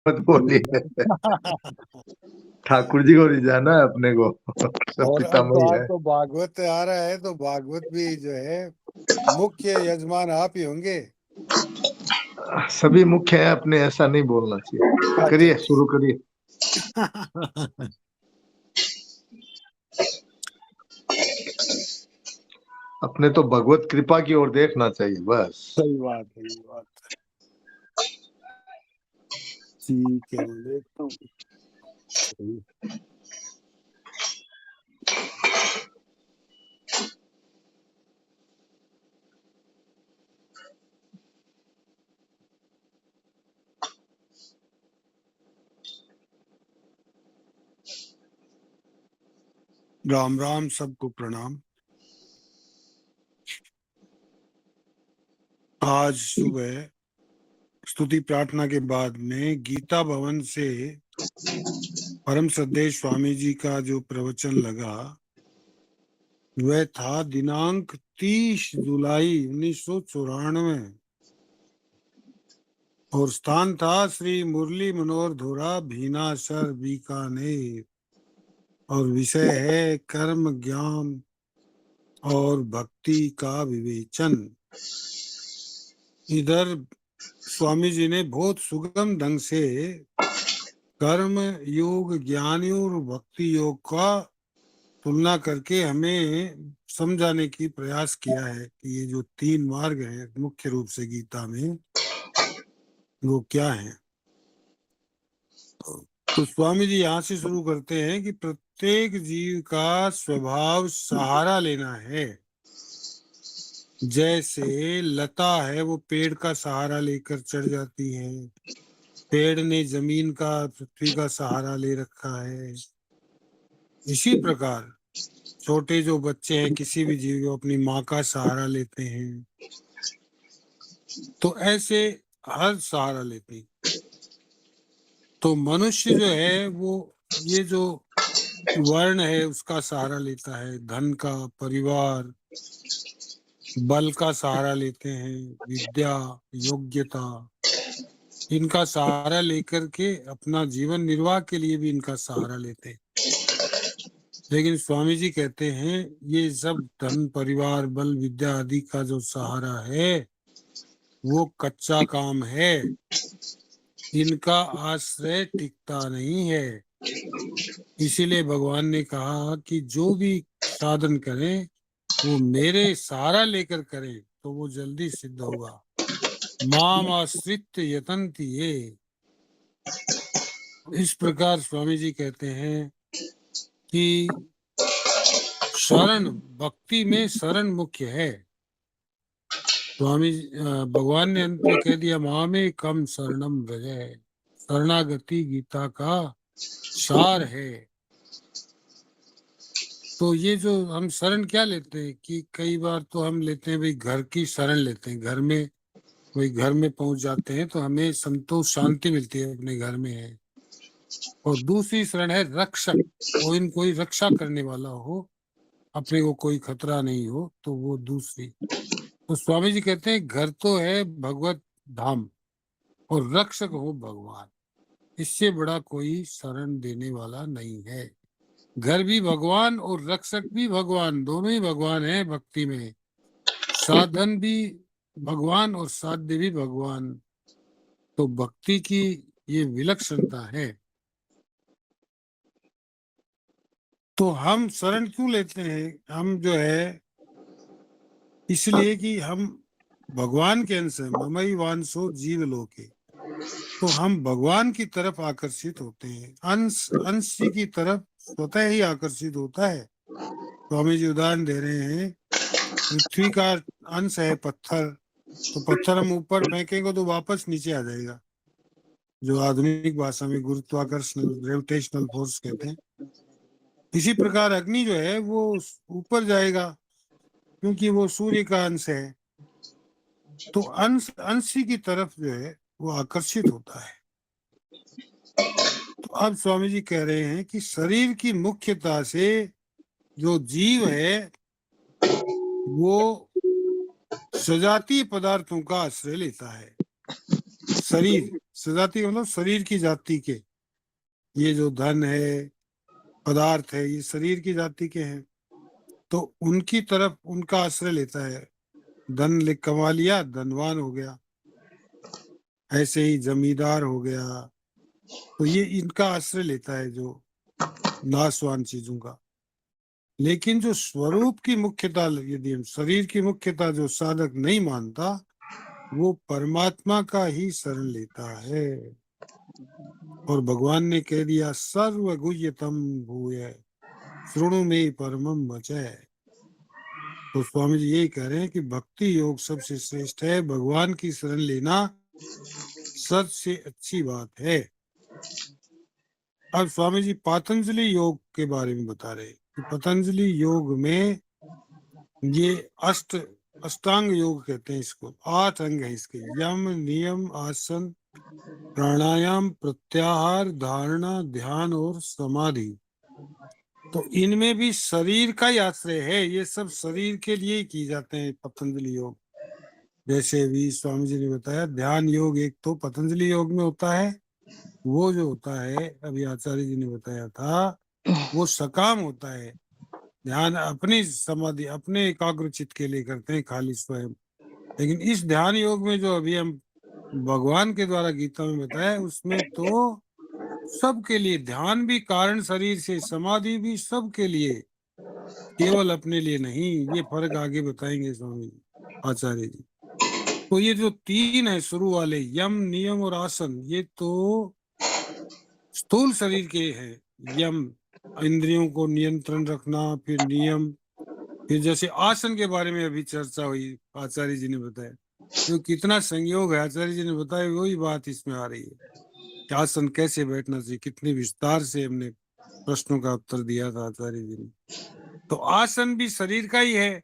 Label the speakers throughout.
Speaker 1: मत बोलिए। ठाकुर जी को रिझाना है अपने को। सब
Speaker 2: और अब
Speaker 1: पितामही
Speaker 2: तो
Speaker 1: है।
Speaker 2: आप तो भागवत आ रहा है, तो भागवत भी जो है मुख्य यजमान आप ही होंगे।
Speaker 1: सभी मुख्य है अपने, ऐसा नहीं बोलना चाहिए।
Speaker 2: अच्छा
Speaker 1: करिए, शुरू
Speaker 2: अच्छा।
Speaker 1: करिए। अपने तो भगवत कृपा की ओर देखना चाहिए बस।
Speaker 2: सही बात है, ये बात। ठीक है, मैं देखता हूँ। सही। राम राम, सबको प्रणाम। आज सुबह स्तुति प्रार्थना के बाद में गीता भवन से परम श्रद्धेय स्वामी जी का जो प्रवचन लगा वह था दिनांक 30 जुलाई 1994, और स्थान था श्री मुरली मनोहर धोरा, भीनासर, बीकानेर, और विषय है कर्म, ज्ञान और भक्ति का विवेचन। इधर स्वामी जी ने बहुत सुगम ढंग से कर्म योग, ज्ञान योग और भक्ति योग का तुलना करके हमें समझाने की प्रयास किया है कि ये जो 3 मार्ग हैं मुख्य रूप से गीता में, वो क्या है। तो स्वामी जी यहाँ से शुरू करते हैं कि प्रत्येक जीव का स्वभाव सहारा लेना है। जैसे लता है, वो पेड़ का सहारा लेकर चढ़ जाती है, पेड़ ने जमीन का, पृथ्वी का सहारा ले रखा है। इसी प्रकार छोटे जो बच्चे हैं किसी भी जीव को अपनी माँ का सहारा लेते हैं, तो ऐसे हर सहारा लेते हैं। तो मनुष्य जो है वो ये जो वर्ण है उसका सहारा लेता है, धन का, परिवार, बल का सहारा लेते हैं, विद्या, योग्यता, इनका सहारा लेकर के अपना जीवन निर्वाह के लिए भी इनका सहारा लेते हैं। लेकिन स्वामी जी कहते हैं ये सब धन, परिवार, बल, विद्या आदि का जो सहारा है वो कच्चा काम है, इनका आश्रय टिकता नहीं है। इसीलिए भगवान ने कहा कि जो भी साधन करें वो मेरे सहारा लेकर करें तो वो जल्दी सिद्ध होगा। माम आश्रित यतन्ति ये। इस प्रकार स्वामी जी कहते हैं कि शरण, भक्ति में शरण मुख्य है। स्वामी भगवान ने अंत में कह दिया मामे कम शरणम व्रज। शरणागति गीता का सार है। तो ये जो हम शरण क्या लेते हैं कि कई बार तो हम लेते हैं भाई घर की शरण लेते हैं, घर में कोई घर में पहुंच जाते हैं तो हमें संतोष शांति मिलती है अपने घर में है। और दूसरी शरण है रक्षक, कोई रक्षा करने वाला हो, अपने को कोई खतरा नहीं हो, तो वो दूसरी। तो स्वामी जी कहते हैं घर तो है भगवत धाम और रक्षक हो भगवान, इससे बड़ा कोई शरण देने वाला नहीं है। घर भी भगवान और रक्षक भी भगवान, दोनों ही भगवान है भक्ति में। साधन भी भगवान और साध्य भी भगवान। तो भक्ति की ये विलक्षणता है। तो हम शरण क्यों लेते हैं? हम जो है इसलिए कि हम भगवान के अंश हैं, ममई वांसो जीव लोके। तो हम भगवान की तरफ आकर्षित होते हैं, अंश अंश की तरफ स्वतः ही आकर्षित होता है। स्वामी जी उदाहरण दे रहे हैं, पृथ्वी का अंश है पत्थर, तो पत्थर हम ऊपर फेंकेंगे तो वापस नीचे आ जाएगा, जो आधुनिक भाषा में गुरुत्वाकर्षण, ग्रेविटेशनल फोर्स कहते हैं। इसी प्रकार अग्नि जो है वो ऊपर जाएगा क्योंकि वो सूर्य का अंश है। तो अंश अंश की तरफ जो है वो आकर्षित होता है। तो अब स्वामी जी कह रहे हैं कि शरीर की मुख्यता से जो जीव है वो सजातीय पदार्थों का आश्रय लेता है। शरीर सजाति मतलब शरीर की जाति के, ये जो धन है, पदार्थ है, ये शरीर की जाति के हैं, तो उनकी तरफ उनका आश्रय लेता है। धन कमा लिया, धनवान हो गया, ऐसे ही जमींदार हो गया, तो ये इनका आश्रय लेता है जो नाशवान चीजों का। लेकिन जो स्वरूप की मुख्यता, यदि हम शरीर की मुख्यता जो साधक नहीं मानता, वो परमात्मा का ही शरण लेता है। और भगवान ने कह दिया सर्व गुह्यतम भूय शृणु में परमम वचय। तो स्वामी जी यही कह रहे हैं कि भक्ति योग सबसे श्रेष्ठ है, भगवान की शरण लेना सबसे अच्छी बात है। अब स्वामी जी पतंजलि योग के बारे में बता रहे कि पतंजलि योग में ये अष्टांग योग कहते हैं इसको, 8 अंग है इसके, यम, नियम, आसन, प्राणायाम, प्रत्याहार, धारणा, ध्यान और समाधि। तो इनमें भी शरीर का ही आश्रय है, ये सब शरीर के लिए ही की जाते हैं पतंजलि योग। जैसे भी स्वामी जी ने बताया ध्यान योग एक तो पतंजलि योग में होता है, वो जो होता है अभी आचार्य जी ने बताया था, वो सकाम होता है। ध्यान अपनी समाधि, अपने एकाग्रचित्त के लिए करते हैं, खाली स्वयं। लेकिन इस ध्यान योग में जो अभी हम भगवान के द्वारा गीता में बताया, उसमें तो सबके लिए, ध्यान भी कारण शरीर से, समाधि भी सबके लिए, केवल अपने लिए नहीं। ये फर्क आगे बताएंगे स्वामी जी, आचार्य जी। तो ये जो 3 है शुरू वाले, यम, नियम और आसन, ये तो स्थूल शरीर के हैं। यम इंद्रियों को नियंत्रण रखना, फिर नियम, फिर जैसे आसन के बारे में अभी चर्चा हुई, आचार्य जी ने बताया, जो कितना संयोग है, आचार्य जी ने बताया, वही बात इसमें आ रही है कि आसन कैसे बैठना चाहिए। कितने विस्तार से हमने प्रश्नों का उत्तर दिया था आचार्य जी ने। तो आसन भी शरीर का ही है।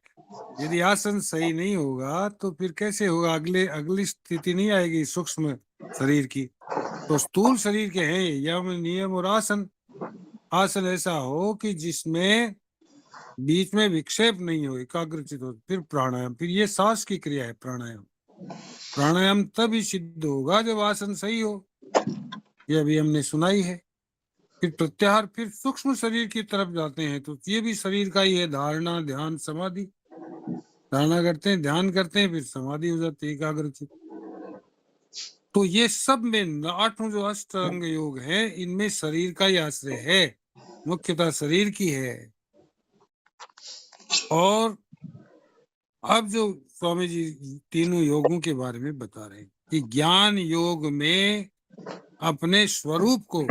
Speaker 2: यदि आसन सही नहीं होगा तो फिर कैसे होगा, अगली स्थिति नहीं आएगी सूक्ष्म शरीर की। तो स्थूल शरीर के हैं यम, नियम और आसन। आसन ऐसा हो कि जिसमें बीच में विक्षेप नहीं हो, एकाग्रचित हो। फिर प्राणायाम, फिर ये सांस की क्रिया है प्राणायाम। प्राणायाम तभी सिद्ध होगा जब आसन सही हो, ये अभी हमने सुनाई है। फिर प्रत्याहार, फिर सूक्ष्म शरीर की तरफ जाते हैं, तो ये भी शरीर का ही है। धारणा, ध्यान, समाधि। धारणा करते हैं, ध्यान करते हैं, फिर समाधि हो जाती है, एकाग्रचित। तो ये सब में 8 जो अष्टांग योग है, इनमें शरीर का ही आश्रय है, मुख्यतः शरीर की है। और अब जो स्वामी जी तीनों योगों के बारे में बता रहे हैं कि ज्ञान योग में अपने स्वरूप को,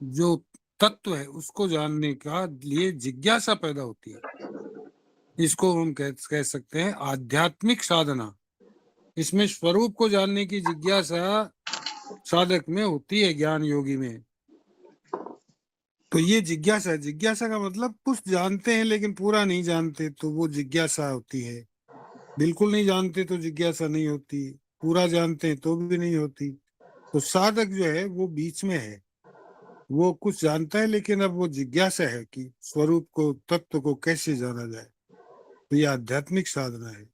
Speaker 2: जो तत्व है, उसको जानने का लिए जिज्ञासा पैदा होती है। इसको हम कह सकते हैं आध्यात्मिक साधना। इसमें स्वरूप को जानने की जिज्ञासा साधक में होती है, ज्ञान योगी में। तो ये जिज्ञासा का मतलब कुछ जानते हैं लेकिन पूरा नहीं जानते, तो वो जिज्ञासा होती है। बिल्कुल नहीं जानते तो जिज्ञासा नहीं होती, पूरा जानते हैं तो भी नहीं होती। तो साधक जो है वो बीच में है, वो कुछ जानता है लेकिन अब वो जिज्ञासा है कि स्वरूप को, तत्व को कैसे जाना जाए। तो ये आध्यात्मिक साधना है।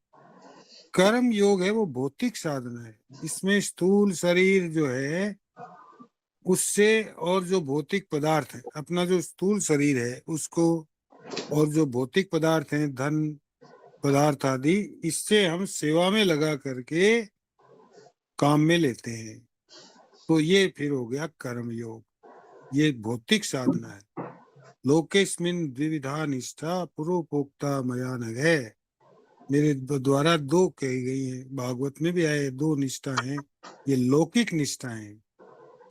Speaker 2: कर्म योग है वो भौतिक साधना है। इसमें स्थूल शरीर जो है उससे, और जो भौतिक पदार्थ है, अपना जो स्थूल शरीर है उसको, और जो भौतिक पदार्थ हैं, धन पदार्थ आदि, इससे हम सेवा में लगा करके काम में लेते हैं। तो ये फिर हो गया कर्म योग, ये भौतिक साधना है। लोकेस्मिन द्विविधा निष्ठा पूर्वोक्ता मया नघ है, मेरे द्वारा 2 कही गई है, भागवत में भी आए 2 निष्ठा हैं। ये लौकिक निष्ठा है,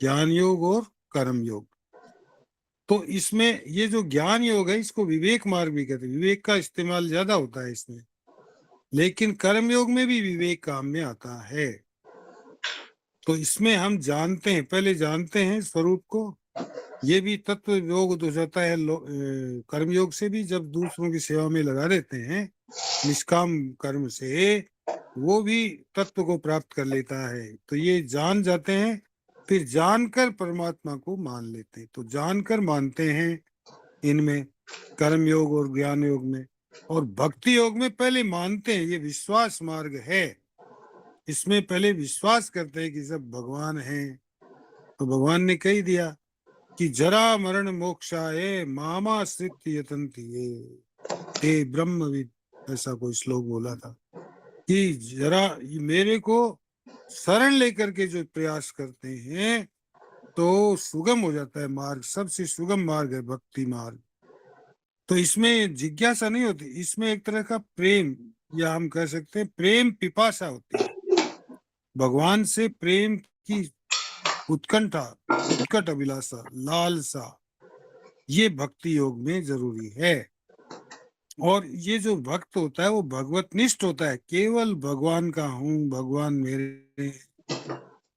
Speaker 2: ज्ञान योग और कर्म योग। तो इसमें ये जो ज्ञान योग है इसको विवेक मार्ग भी कहते हैं, विवेक का इस्तेमाल ज्यादा होता है इसमें। लेकिन कर्म योग में भी विवेक काम में आता है। तो इसमें हम जानते हैं, पहले जानते हैं स्वरूप को। ये भी तत्व योग हो जाता है कर्म योग से भी, जब दूसरों की सेवा में लगा देते हैं निष्काम कर्म से, वो भी तत्व को प्राप्त कर लेता है। तो ये जान जाते हैं, फिर जानकर परमात्मा को मान लेते हैं। तो जानकर मानते हैं इनमें, कर्म योग और ज्ञान योग में। और भक्ति योग में पहले मानते हैं, ये विश्वास मार्ग है, इसमें पहले विश्वास करते हैं कि सब भगवान हैं। तो भगवान ने कह दिया कि जरा मरण मोक्षाय मामाश्रित यतन्ति ये ते ब्रह्मविद, ऐसा कोई श्लोक बोला था कि जरा मेरे को शरण लेकर के जो प्रयास करते हैं तो सुगम हो जाता है मार्ग, सबसे सुगम मार्ग है भक्ति मार्ग। तो इसमें जिज्ञासा नहीं होती, इसमें एक तरह का प्रेम, या हम कह सकते हैं प्रेम पिपासा होती है, भगवान से प्रेम की उत्कंठा, उत्कट अभिलाषा, लालसा, ये भक्ति योग में जरूरी है। और ये जो भक्त होता है वो भगवतनिष्ठ होता है, केवल भगवान का हूँ, भगवान मेरे।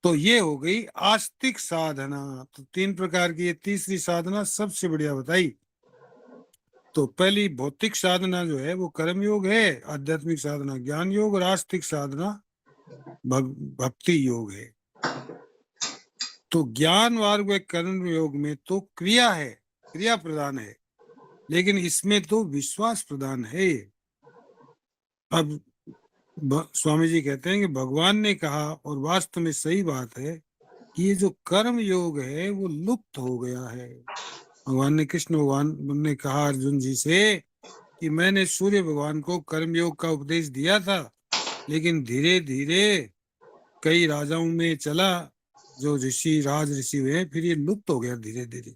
Speaker 2: तो ये हो गई आस्तिक साधना। तो 3 प्रकार की, ये तीसरी साधना सबसे बढ़िया बताई। तो पहली भौतिक साधना जो है वो कर्म योग है, आध्यात्मिक साधना ज्ञान योग, और आस्तिक साधना भक्ति योग है। तो ज्ञान मार्ग व कर्म योग में तो क्रिया है, क्रिया प्रदान है, लेकिन इसमें तो विश्वास प्रदान है। अब स्वामी जी कहते हैं कि भगवान ने कहा, और वास्तव में सही बात है, कि ये जो कर्म योग है वो लुप्त हो गया है। भगवान ने, कृष्ण भगवान ने कहा अर्जुन जी से कि मैंने सूर्य भगवान को कर्म योग का उपदेश दिया था, लेकिन धीरे धीरे कई राजाओं में चला, जो ऋषि राज ऋषि हुए, फिर ये लुप्त हो गया धीरे धीरे।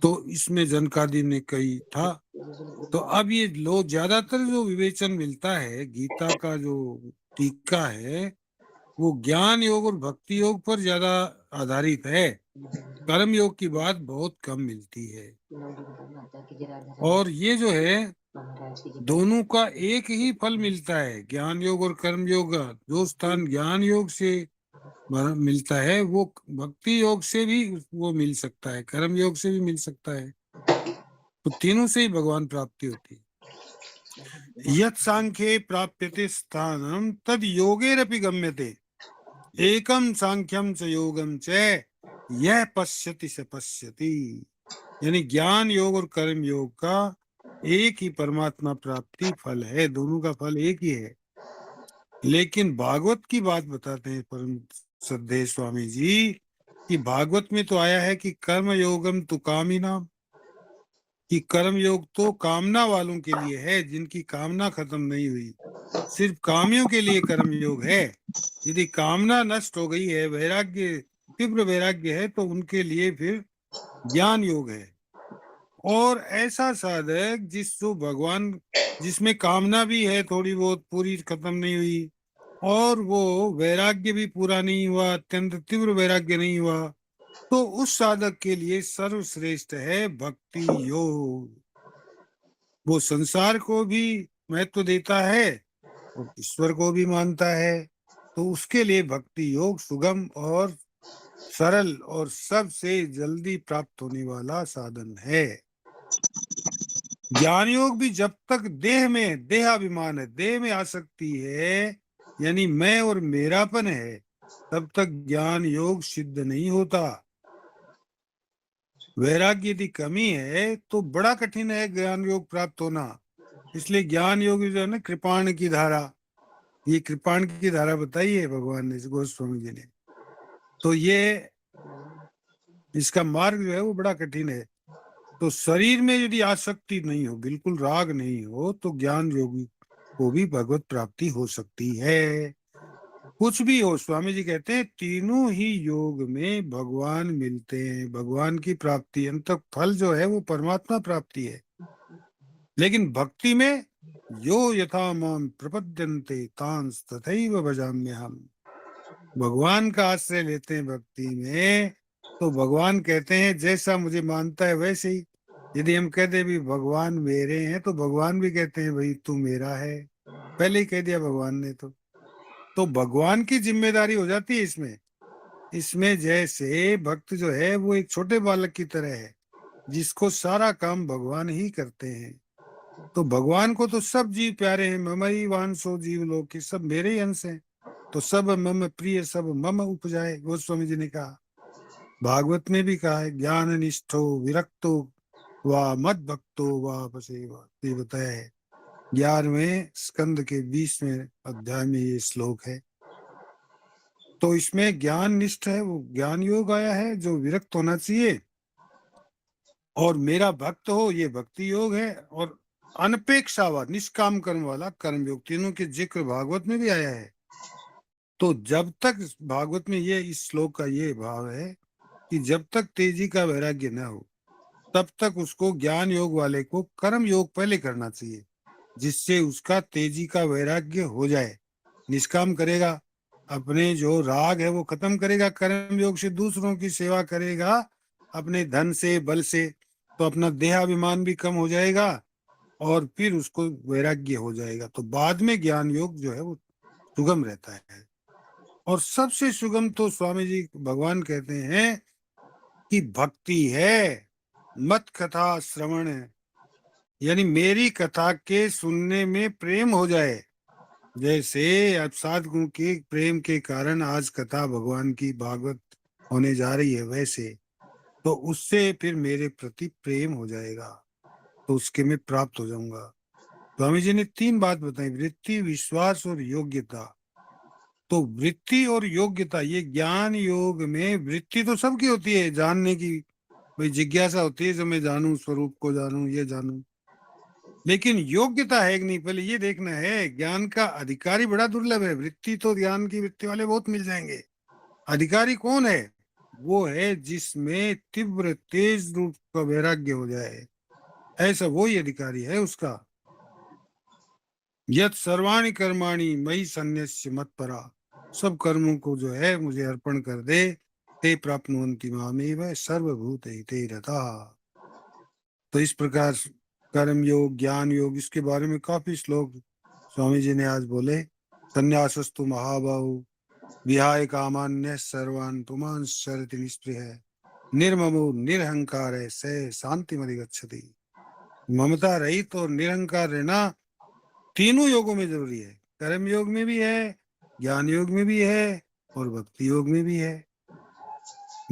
Speaker 2: तो इसमें जनकादि ने कही था। तो अब ये लोग ज्यादातर जो विवेचन मिलता है, गीता का जो टीका है वो ज्ञान योग और भक्ति योग पर ज्यादा आधारित है, कर्म योग की बात बहुत कम मिलती है। और ये जो है दोनों का एक ही फल मिलता है, ज्ञान योग और कर्म योग का जो स्थान ज्ञान योग से मिलता है वो भक्ति योग से भी वो मिल सकता है, कर्म योग से भी मिल सकता है। तो तीनों से ही भगवान प्राप्ति होती है। यत् सांख्ये प्राप्यते स्थानम तद योगेरपि गम्यते, एकम सांख्यम च योगम च यह पश्यति स पश्यति। यानी ज्ञान योग और कर्म योग का एक ही परमात्मा प्राप्ति फल है, दोनों का फल एक ही है। लेकिन भागवत की बात बताते हैं परम श्रद्धेय स्वामी जी, कि भागवत में तो आया है कि कर्म योगम तु कामिनाम, कि कर्म योग तो कामना वालों के लिए है, जिनकी कामना खत्म नहीं हुई, सिर्फ कामियों के लिए कर्म योग है। यदि कामना नष्ट हो गई है, वैराग्य, तीव्र वैराग्य है, तो उनके लिए फिर ज्ञान योग है। और ऐसा साधक जो भगवान, जिसमें कामना भी है थोड़ी बहुत, पूरी खत्म नहीं हुई, और वो वैराग्य भी पूरा नहीं हुआ, अत्यंत तीव्र वैराग्य नहीं हुआ, तो उस साधक के लिए सर्वश्रेष्ठ है भक्ति योग। वो संसार को भी महत्व देता है और ईश्वर को भी मानता है, तो उसके लिए भक्ति योग सुगम और सरल और सबसे जल्दी प्राप्त होने वाला साधन है। ज्ञान योग भी जब तक देह में देहाभिमान है, देह में आसक्ति है, यानी मैं और मेरापन है, तब तक ज्ञान योग सिद्ध नहीं होता। वैराग्य यदि कमी है तो बड़ा कठिन है ज्ञान योग प्राप्त होना। इसलिए ज्ञान योग जो है ना, कृपाण की धारा, ये कृपाण की धारा बताई है भगवान ने, गोस्वामी जी ने। तो ये इसका मार्ग जो है वो बड़ा कठिन है। तो शरीर में यदि आसक्ति नहीं हो, बिल्कुल राग नहीं हो, तो ज्ञान योगी को भी भगवत प्राप्ति हो सकती है। कुछ भी हो, स्वामी जी कहते हैं तीनों ही योग में भगवान मिलते हैं, भगवान की प्राप्ति, अंत फल जो है वो परमात्मा प्राप्ति है। लेकिन भक्ति में यो यथा माम प्रपद्यन्ते तांस तथैव भजाम्यहम्, भगवान का आश्रय लेते हैं भक्ति में, तो भगवान कहते हैं जैसा मुझे मानता है वैसे ही। यदि हम कहते भी भगवान मेरे हैं, तो भगवान भी कहते हैं भाई तू मेरा है, पहले ही कह दिया भगवान ने। तो भगवान की जिम्मेदारी हो जाती है इसमें। इसमें जैसे भक्त जो है वो एक छोटे बालक की तरह है, जिसको सारा काम भगवान ही करते हैं। तो भगवान को तो सब जीव प्यारे हैं, ममई वांसो जीव लोग की, सब मेरे ही अंश हैं, तो सब मम प्रिय सब मम उपजाए, गोस्वामी जी ने कहा। भागवत में भी कहा है, ज्ञान निष्ठो विरक्तो वा मद भक्तो वा बसेवा, ये बताया है। 11वें स्कंद के 20वें अध्याय में ये श्लोक है। तो इसमें ज्ञान निष्ठ है, वो ज्ञान योग आया है जो विरक्त होना चाहिए, और मेरा भक्त हो ये भक्ति योग है, और अनपेक्षावाद निष्काम कर्म वाला कर्म योग, तीनों के जिक्र भागवत में भी आया है। तो जब तक भागवत में ये इस श्लोक का ये भाव है कि जब तक तेजी का वैराग्य न हो तब तक उसको ज्ञान योग वाले को कर्म योग पहले करना चाहिए, जिससे उसका तेजी का वैराग्य हो जाए। निष्काम करेगा, अपने जो राग है वो खत्म करेगा, कर्म योग से दूसरों की सेवा करेगा अपने धन से बल से, तो अपना देहाभिमान भी कम हो जाएगा और फिर उसको वैराग्य हो जाएगा। तो बाद में ज्ञान योग जो है वो सुगम रहता है। और सबसे सुगम तो स्वामी जी भगवान कहते हैं कि भक्ति है, मत कथा श्रवण है, यानी मेरी कथा के सुनने में प्रेम हो जाए। जैसे अब साधु के प्रेम के कारण आज कथा भगवान की भागवत होने जा रही है, वैसे तो उससे फिर मेरे प्रति प्रेम हो जाएगा, तो उसके मैं प्राप्त हो जाऊंगा। स्वामी जी ने 3 बात बताई, वृत्ति, विश्वास और योग्यता। तो वृत्ति और योग्यता, ये ज्ञान योग में वृत्ति तो सबकी होती है, जानने की भाई जिज्ञासा होती है, जो मैं जानूं, स्वरूप को जानूं, ये जानूं। लेकिन योग्यता है कि नहीं, पहले ये देखना है। ज्ञान का अधिकारी बड़ा दुर्लभ है, वृत्ति तो ज्ञान की वृत्ति वाले बहुत मिल जाएंगे। अधिकारी कौन है? वो है जिसमें तीव्र तेज रूप का वैराग्य हो जाए, ऐसा वही अधिकारी है उसका। यत सर्वाणि कर्माणि मयि सन्न्यस्य मत्परा, सब कर्मों को जो है मुझे अर्पण कर दे, ते प्राप्नुवन्ति मामेव सर्वभूतहिते रताः। तो इस प्रकार कर्म योग, ज्ञान योग, इसके बारे में काफी श्लोक स्वामी जी ने आज बोले। संन्यासस्तु महाबाहु विहाय कामान्य सर्वान् पुमान् शरति निस्पृह निर्ममो निरहंकार स शांतिमधिगच्छति। ममता रहित और निरहंकार रहना तीनों योगों में जरूरी है, कर्म योग में भी है, ज्ञान योग में भी है और भक्ति योग में भी है।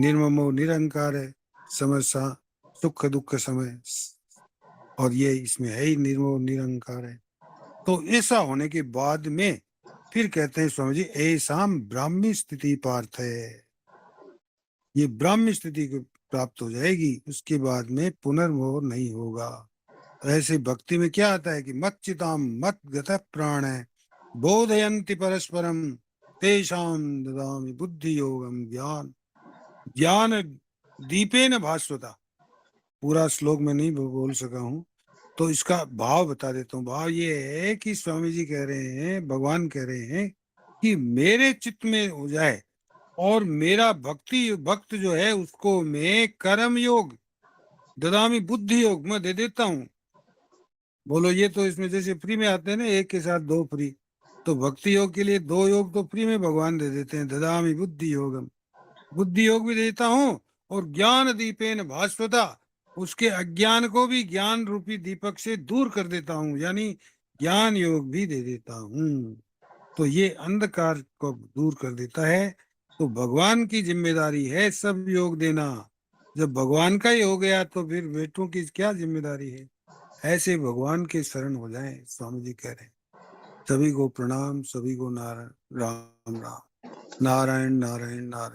Speaker 2: निर्ममो निरहंकार है, समस्या सुख दुख समय, और ये इसमें है ही, निर्मोह निरंकार है। तो ऐसा होने के बाद में फिर कहते हैं स्वामी जी, ऐसाम ब्राह्मी स्थिति पार्थ है, ये ब्राह्मी स्थिति को प्राप्त हो जाएगी, उसके बाद में पुनर्मोह नहीं होगा। ऐसे भक्ति में क्या आता है कि मत चिताम मत गत प्राण है बोधयन्ति परस्परम तेषाम ददामि बुद्धि योगम ज्ञान ज्ञान दीपेन भास्वता। पूरा श्लोक में नहीं बोल सका हूं, तो इसका भाव बता देता हूँ। भाव ये है कि स्वामी जी कह रहे हैं, भगवान कह रहे हैं कि मेरे चित्त में हो जाए और मेरा भक्त जो है उसको मैं कर्म योग ददामी बुद्धि योग मैं दे देता हूँ। बोलो, ये तो इसमें जैसे फ्री में आते हैं ना, एक के साथ 2 फ्री, तो भक्ति योग के लिए 2 योग तो फ्री में भगवान दे देते हैं। ददामी बुद्धि योगम, बुद्धि योग भी देता हूँ, और ज्ञान दीपेन भास्वता, उसके अज्ञान को भी ज्ञान रूपी दीपक से दूर कर देता हूँ, यानी ज्ञान योग भी दे देता हूँ। तो ये अंधकार को दूर कर देता है। तो भगवान की जिम्मेदारी है सब योग देना। जब भगवान का ही हो गया तो फिर बेटों की क्या जिम्मेदारी है? ऐसे भगवान के शरण हो जाएं, स्वामी जी कह रहे हैं। सभी को प्रणाम, सभी को नारायण, राम राम, नारायण नारायण नारायण।